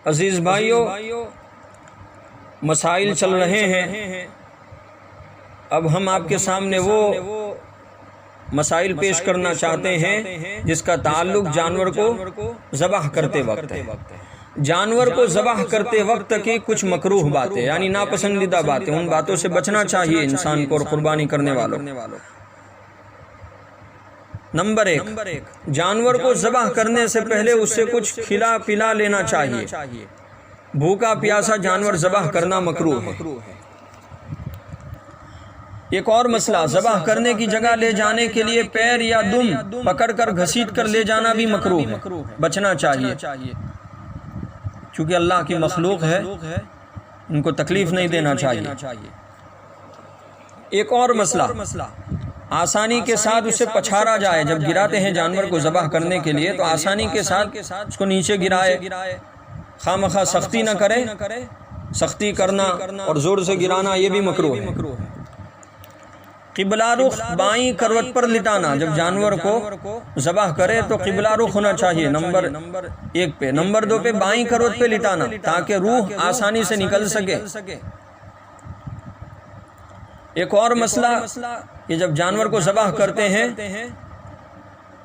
عزیز بھائیو، مسائل چل رہے ہیں، اب ہم آپ کے سامنے وہ مسائل پیش کرنا چاہتے ہیں جس کا تعلق جانور کو ذبح کرتے وقت ہے۔ جانور کو ذبح کرتے وقت کی کچھ مکروہ باتیں یعنی ناپسندیدہ باتیں، ان باتوں سے بچنا چاہیے انسان کو اور قربانی کرنے والوں۔ نمبر 1، جانور کو ذبح کرنے سے پہلے اس سے کچھ کھلا پلا لینا چاہیے۔ بھوکا پیاسا جانور ذبح کرنا مکروہ ہے۔ ایک اور مسئلہ، ذبح کرنے کی جگہ لے جانے کے لیے پیر یا دم پکڑ کر گھسیٹ کر لے جانا بھی مکروہ ہے، بچنا چاہیے، چونکہ اللہ کی مخلوق ہے، ان کو تکلیف نہیں دینا چاہیے۔ ایک اور مسئلہ، آسانی کے ساتھ اسے پچھاڑا جائے۔ جب گراتے ہیں جانور کو ذبح کرنے کے لیے تو آسانی کے ساتھ اس کو نیچے گرائے، خواہ سختی نہ کرے۔ سختی کرنا اور زور سے گرانا یہ بھی مکروہ ہے۔ قبلہ رخ بائیں کروٹ پر لٹانا، جب جانور کو ذبح کرے تو قبلہ رخ ہونا چاہیے نمبر 1 پہ۔ نمبر 2 پہ بائیں کروٹ پہ لٹانا تاکہ روح آسانی سے نکل سکے۔ ایک اور مسئلہ کہ جب جانور کو ذبح کرتے ہیں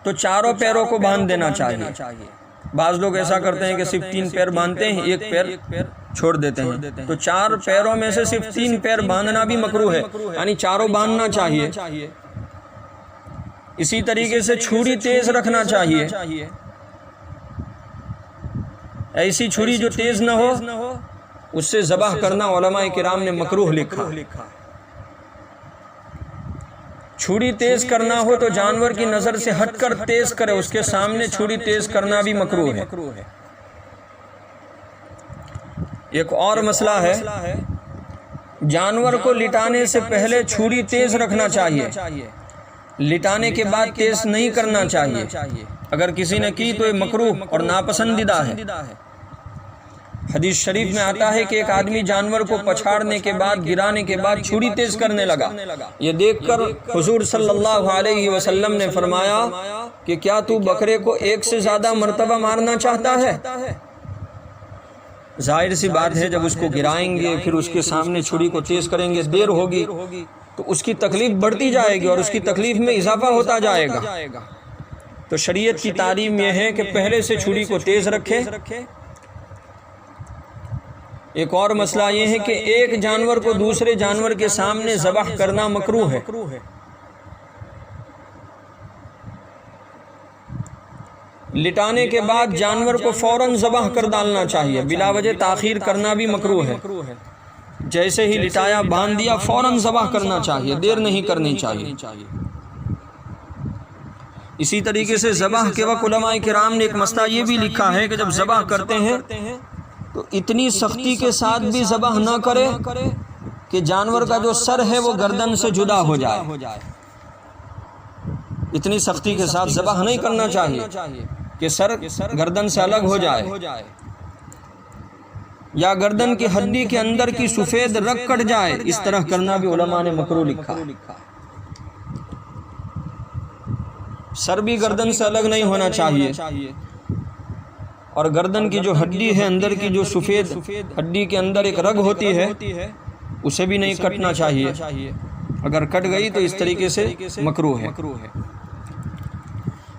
تو چاروں پیروں کو باندھ دینا چاہیے۔ بعض لوگ ایسا کرتے ہیں کہ صرف 3 پیر باندھتے ہیں، 1 پیر چھوڑ دیتے ہیں، تو 4 پیروں میں سے صرف 3 پیر باندھنا بھی مکروہ ہے، یعنی چاروں باندھنا چاہیے۔ اسی طریقے سے چھری تیز رکھنا چاہیے، ایسی چھری جو تیز نہ ہو اس سے ذبح کرنا علماء کرام نے مکروہ لکھا۔ چھری تیز کرنا ہو تو جانور کی نظر سے ہٹ کر تیز کرے، اس کے سامنے چھری تیز کرنا بھی مکروہ ہے۔ ایک اور مسئلہ ہے، جانور کو لٹانے سے پہلے چھری تیز رکھنا چاہیے، لٹانے کے بعد تیز نہیں کرنا چاہیے۔ اگر کسی نے کی تو یہ مکروہ اور ناپسندیدہ ہے۔ حدیث شریف میں آتا ہے کہ ایک آدمی جانور کو پچھاڑنے کے بعد، گرانے کے بعد چھری تیز کرنے لگا۔ یہ دیکھ کر حضور صلی اللہ علیہ وسلم نے فرمایا کہ کیا تو بکرے کو 1 سے زیادہ مرتبہ مارنا چاہتا ہے؟ ظاہر سی بات ہے جب اس کو گرائیں گے پھر اس کے سامنے چھری کو تیز کریں گے، دیر ہوگی تو اس کی تکلیف بڑھتی جائے گی اور اس کی تکلیف میں اضافہ ہوتا جائے گا۔ تو شریعت کی تعلیم یہ ہے کہ پہلے سے چھری کو تیز رکھے۔ ایک اور مسئلہ یہ ہے کہ ایک جانور کو دوسرے جانور کے سامنے ذبح کرنا مکروہ ہے۔ لٹانے کے بعد جانور کو فوراً ذبح کر ڈالنا چاہیے، بلا وجہ تاخیر کرنا بھی مکروہ ہے۔ جیسے ہی لٹایا باندھ دیا فوراً ذبح کرنا چاہیے، دیر نہیں کرنی چاہیے۔ اسی طریقے سے ذبح کے وقت علماء کرام نے ایک مسئلہ یہ بھی لکھا ہے کہ جب ذبح کرتے ہیں تو اتنی سختی کے ساتھ بھی ذبح نہ کرے کہ جانور کا جو سر ہے وہ گردن سے جدا ہو جائے۔ اتنی سختی کے ساتھ ذبح نہیں کرنا چاہیے کہ سر گردن سے الگ ہو جائے یا گردن کی ہڈی کے اندر کی سفید رگ کٹ جائے، اس طرح کرنا بھی علماء نے مکروہ لکھا۔ سر بھی گردن سے الگ نہیں ہونا چاہیے اور گردن کی جو ہڈی ہے، اندر کی جو سفید ہڈی کے اندر ایک رگ ہوتی ہے، اسے بھی نہیں کٹنا چاہیے۔ اگر کٹ گئی تو اس طریقے سے مکروہ ہے۔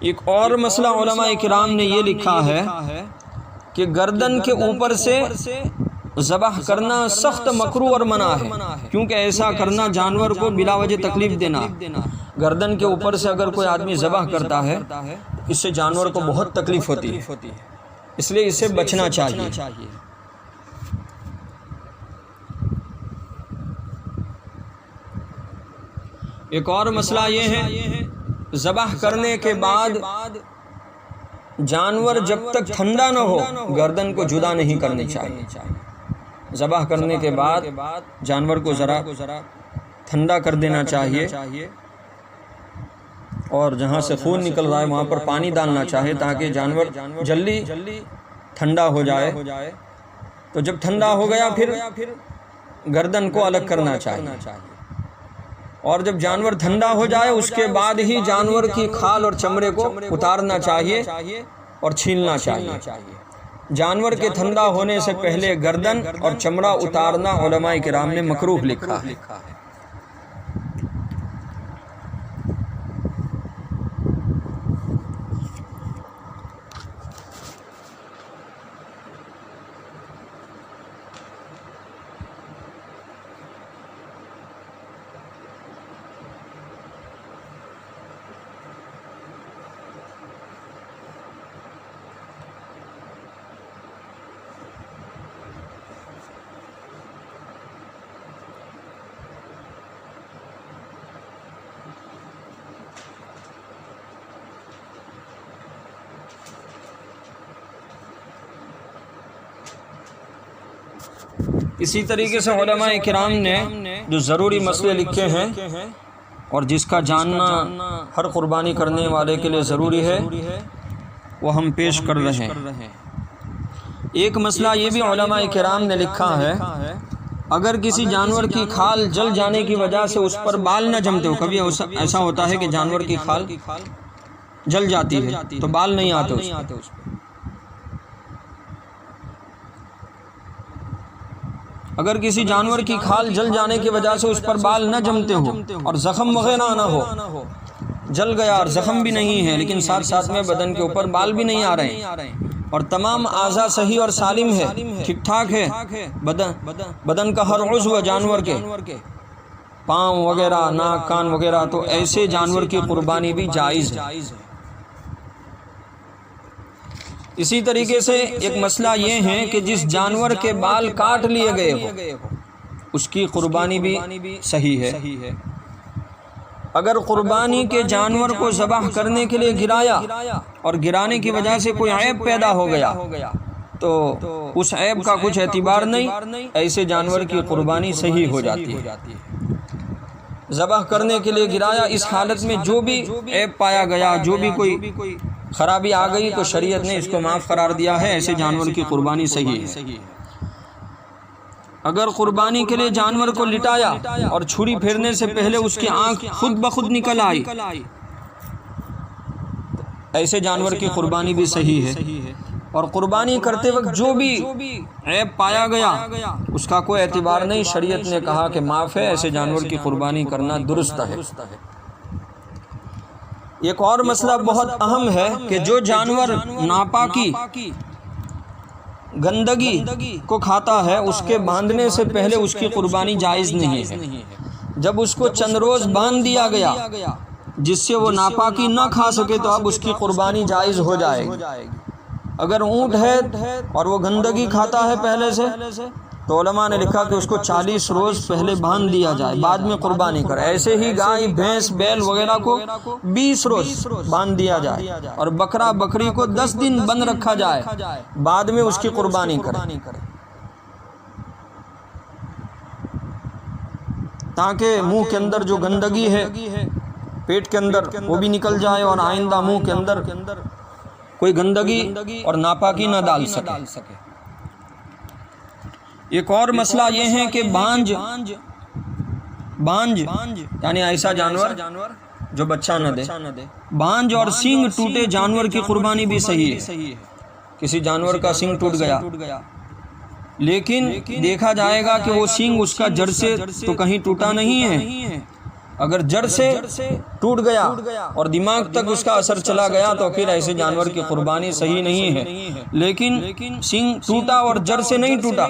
ایک اور مسئلہ علماء کرام نے یہ لکھا ہے کہ گردن کے اوپر سے ذبح کرنا سخت مکروہ اور منع ہے، کیونکہ ایسا کرنا جانور کو بلا وجہ تکلیف دینا۔ گردن کے اوپر سے اگر کوئی آدمی ذبح کرتا ہے اس سے جانور کو بہت تکلیف ہوتی ہے، اس لیے اس سے بچنا چاہیے۔ ایک اور مسئلہ یہ ہے، ذبح کرنے کے بعد جانور جب تک ٹھنڈا نہ ہو گردن کو جدا نہیں کرنی چاہیے۔ ذبح کرنے کے بعد جانور کو ذرا ٹھنڈا کر دینا چاہیے اور جہاں سے خون نکل رہا ہے وہاں پر پانی ڈالنا چاہیے تاکہ جانور جلدی ٹھنڈا ہو جائے۔ تو جب ٹھنڈا ہو گیا پھر گردن کو الگ کرنا چاہیے، اور جب جانور ٹھنڈا ہو جائے اس کے بعد ہی جانور کی کھال اور چمڑے کو اتارنا چاہیے اور چھیلنا چاہیے۔ جانور کے ٹھنڈا ہونے سے پہلے گردن اور چمڑا اتارنا علماء کرام نے مکروہ لکھا ہے۔ اسی طریقے سے علماء کرام نے جو ضروری مسئلے لکھے ہیں اور جس کا جاننا ہر قربانی کرنے والے کے لیے ضروری ہے وہ ہم پیش کر رہے ہیں۔ ایک مسئلہ یہ بھی علماء کرام نے لکھا ہے، اگر کسی جانور کی کھال جل جانے کی وجہ سے اس پر بال نہ جمتے ہو، کبھی ایسا ہوتا ہے کہ جانور کی کھال جل جاتی ہے تو بال نہیں آتے اس پر، اگر کسی جانور کی کھال جل جانے کی وجہ سے اس پر بال نہ جمتے ہو اور زخم وغیرہ نہ ہو، جل گیا اور زخم بھی نہیں ہے لیکن ساتھ ساتھ میں بدن کے اوپر بال بھی نہیں آ رہے ہیں اور تمام اعضاء صحیح اور سالم ہے، ٹھیک ٹھاک ہے، بدن کا ہر عضو جانور کے پاؤں وغیرہ، ناک، کان وغیرہ، تو ایسے جانور کی قربانی بھی جائز ہے۔ اسی طریقے سے ایک مسئلہ یہ ہے کہ جس جانور کے بال کاٹ لیے گئے ہو اس کی قربانی بھی صحیح ہے۔ اگر قربانی کے جانور کو ذبح کرنے کے لیے گرایا اور گرانے کی وجہ سے کوئی عیب پیدا ہو گیا تو اس عیب کا کچھ اعتبار نہیں، ایسے جانور کی قربانی صحیح ہو جاتی ہے۔ ذبح کرنے کے لیے گرایا، اس حالت میں جو بھی عیب پایا گیا، جو بھی کوئی خرابی آ گئی تو شریعت نے اس کو معاف قرار دیا ہے، ایسے جانور کی قربانی صحیح ہے۔ اگر قربانی کے لیے جانور کو لٹایا اور چھری پھیرنے سے پہلے اس کی آنکھ خود بخود نکل آئی، ایسے جانور کی قربانی بھی صحیح ہے۔ اور قربانی کرتے وقت جو بھی عیب پایا گیا اس کا کوئی اعتبار نہیں، شریعت نے کہا کہ معاف ہے، ایسے جانور کی قربانی کرنا درست ہے۔ ایک اور مسئلہ بہت اہم ہے کہ جو جانور ناپاکی، گندگی کو کھاتا ہے اس کے باندھنے سے پہلے اس کی قربانی جائز نہیں ہے۔ جب اس کو چند روز باندھ دیا گیا جس سے وہ ناپاکی نہ کھا سکے تو اب اس کی قربانی جائز ہو جائے گی۔ اگر اونٹ ہے اور وہ گندگی کھاتا ہے پہلے سے تو علماء نے لکھا کہ اس کو 40 روز پہلے باندھ دیا جائے، بعد میں قربانی کرے۔ ایسے ہی گائے، بھینس، بیل وغیرہ کو 20 روز باندھ دیا جائے اور بکرا بکری کو 10 دن بند رکھا جائے، بعد میں اس کی قربانی کرے، تاکہ منہ کے اندر جو گندگی ہے پیٹ کے اندر وہ بھی نکل جائے اور آئندہ منہ کے اندر کوئی گندگی اور ناپاکی نہ ڈال سکے۔ ایک اور مسئلہ یہ ہے کہ بانج یعنی ایسا جانور جو بچہ نہ دے، بانج اور سینگ ٹوٹے جانور کی قربانی بھی صحیح ہے۔ کسی جانور کا سینگ ٹوٹ گیا لیکن دیکھا جائے گا کہ وہ سینگ اس کا جڑ سے تو کہیں ٹوٹا نہیں ہے، اگر جڑ سے ٹوٹ گیا اور دماغ تک اس کا اثر چلا گیا تو پھر ایسے جانور کی قربانی صحیح نہیں ہے، لیکن سینگ ٹوٹا اور جڑ سے نہیں ٹوٹا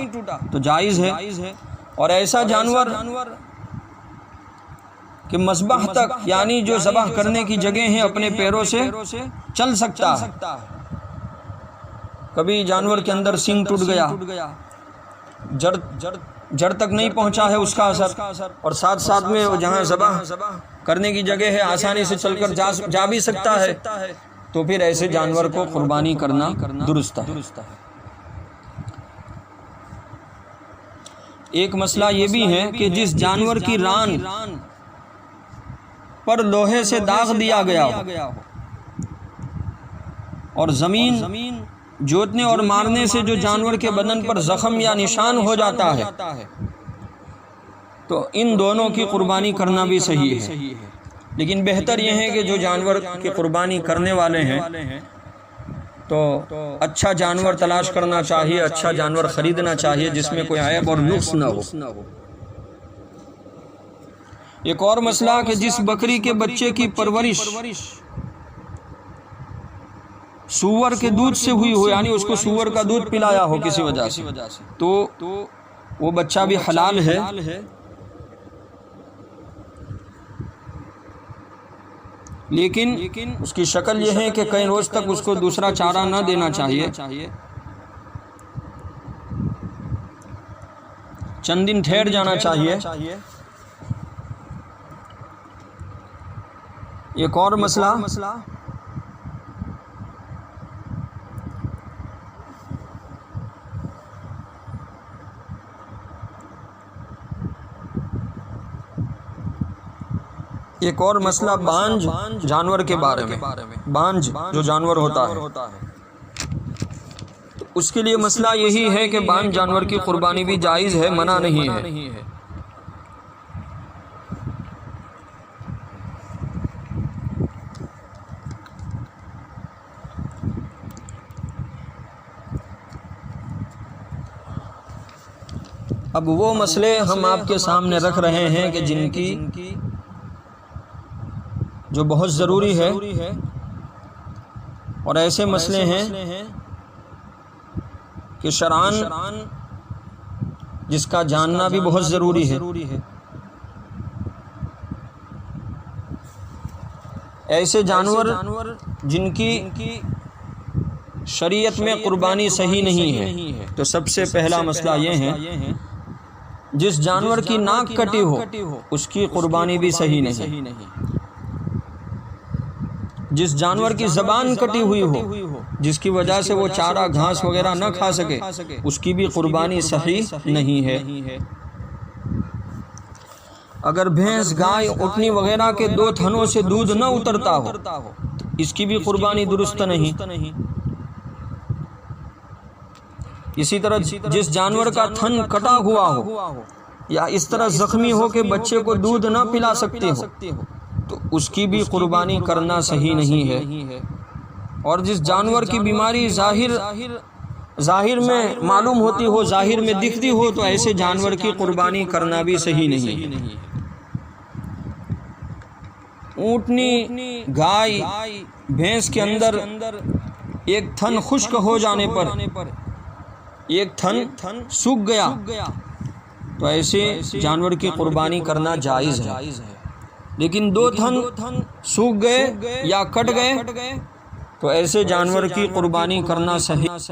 تو جائز ہے۔ اور ایسا جانور کہ مذبح تک یعنی جو ذبح کرنے کی جگہ ہیں اپنے پیروں سے چل سکتا ہے، کبھی جانور کے اندر سینگ ٹوٹ گیا، جڑ تک نہیں پہنچا ہے اس کا اثر، اور ساتھ ساتھ میں وہ جہاں ذبح کرنے کی جگہ ہے آسانی سے چل کر جا بھی سکتا ہے، تو پھر ایسے جانور کو قربانی کرنا درست ہے۔ ایک مسئلہ یہ بھی ہے کہ جس جانور کی ران پر لوہے سے داغ دیا گیا ہو اور زمین جوتنے اور مارنے سے جو جانور کے بدن پر زخم یا نشان ہو جاتا ہے تو ان دونوں کی قربانی کرنا بھی صحیح ہے، لیکن بہتر یہ ہے کہ جو جانور کی قربانی کرنے والے ہیں تو اچھا جانور تلاش کرنا چاہیے، اچھا جانور خریدنا چاہیے جس میں کوئی عیب اور نقص نہ ہو۔ ایک اور مسئلہ کہ جس بکری کے بچے کی پرورش سور کے دودھ سے ہوئی ہو، یعنی اس کو سور کا دودھ پلایا ہو کسی وجہ سے، تو وہ بچہ بھی حلال ہے، لیکن اس کی شکل یہ ہے کہ کئی روز تک اس کو دوسرا چارہ نہ دینا چاہیے، چند دن ٹھہر جانا چاہیے۔ ایک اور مسئلہ بانج جانور کے بارے میں، بانج جو جانور ہوتا ہے، تو اس کے لیے مسئلہ یہی ہے کہ بانج جانور کی قربانی بھی جائز ہے، منع نہیں ہے۔ اب وہ مسئلے ہم آپ کے سامنے رکھ رہے ہیں کہ جن کی جو بہت ضروری ہے، اور ایسے مسئلے ہیں کہ شرعاً جس کا جاننا بھی بہت ضروری ہے۔ ایسے جانور جن کی شریعت میں قربانی صحیح نہیں ہے، تو سب سے پہلا مسئلہ یہ ہے جس جانور کی ناک کٹی ہو اس کی قربانی بھی صحیح نہیں، جس جانور کی زبان کٹی ہوئی ہو جس کی وجہ سے وہ چارہ گھاس وغیرہ نہ کھا سکے اس کی بھی قربانی صحیح نہیں ہے۔ اگر بھینس، گائے، اونٹنی وغیرہ کے 2 تھنوں سے دودھ نہ اترتا ہو اس کی بھی قربانی درست نہیں۔ اسی طرح جس جانور کا تھن کٹا ہوا ہو یا اس طرح زخمی ہو کہ بچے کو دودھ نہ پلا سکتے ہو تو اس کی بھی قربانی کرنا صحیح نہیں ہے۔ اور جس جانور کی بیماری ظاہر میں معلوم ہوتی ہو، ظاہر میں دکھتی ہو، تو ایسے جانور کی قربانی کرنا بھی صحیح نہیں ہے۔ اونٹنی، گائے، بھینس کے اندر ایک تھن خشک ہو جانے پر ایک تھن سوکھ گیا تو ایسے جانور کی قربانی کرنا جائز ہے، لیکن 2 تھن سوکھ گئے یا کٹ گئے تو ایسے جانور کی قربانی کرنا صحیح